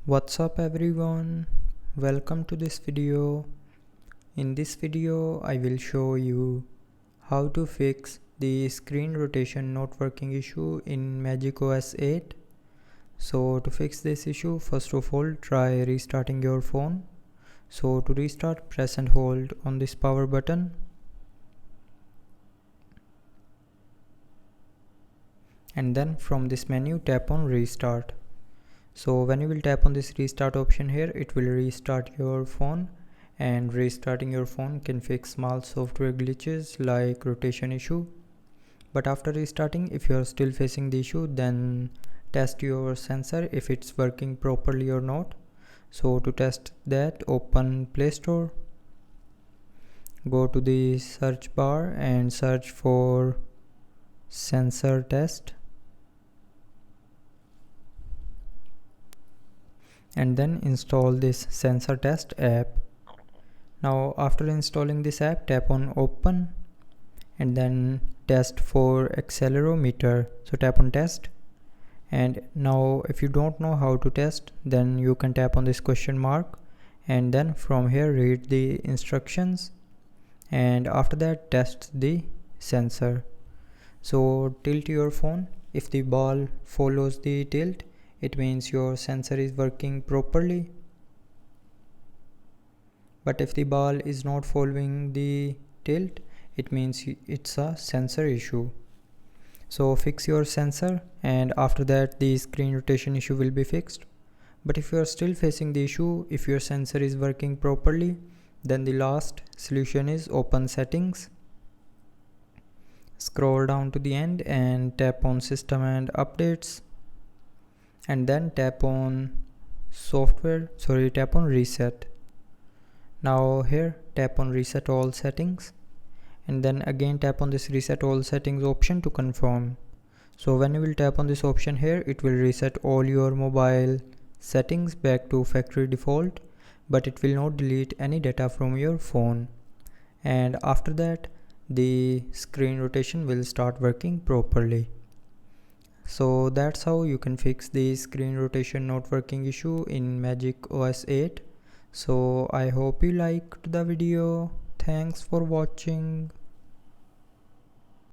What's up everyone, welcome to this video. In this video I will show you how to fix the screen rotation not working issue in MagicOS 8. So to fix this issue, first of all try restarting your phone. So to restart, press and hold on this power button. And then from this menu tap on restart. So when you will tap on this restart option here, it will restart your phone, and restarting your phone can fix small software glitches like rotation issue. But after restarting, if you are still facing the issue, then test your sensor if it's working properly or not. So to test that, open Play Store, go to the search bar and search for sensor test, and then install this sensor test app. Now after installing this app, tap on open and then test for accelerometer. So tap on test, and now if you don't know how to test, then you can tap on this question mark and then from here read the instructions, and after that test the sensor. So tilt your phone. If the ball follows the tilt, it means your sensor is working properly. But if the ball is not following the tilt, it means it's a sensor issue. So fix your sensor, and after that the screen rotation issue will be fixed. But if you are still facing the issue, if your sensor is working properly, then the last solution is open settings. Scroll down to the end and tap on system and updates, and then tap on reset. Now here tap on reset all settings, and then again tap on this reset all settings option to confirm. So when you will tap on this option here, it will reset all your mobile settings back to factory default, but it will not delete any data from your phone. And after that the screen rotation will start working properly. So that's how you can fix the screen rotation not working issue in MagicOS 8. So I hope you liked the video. Thanks for watching.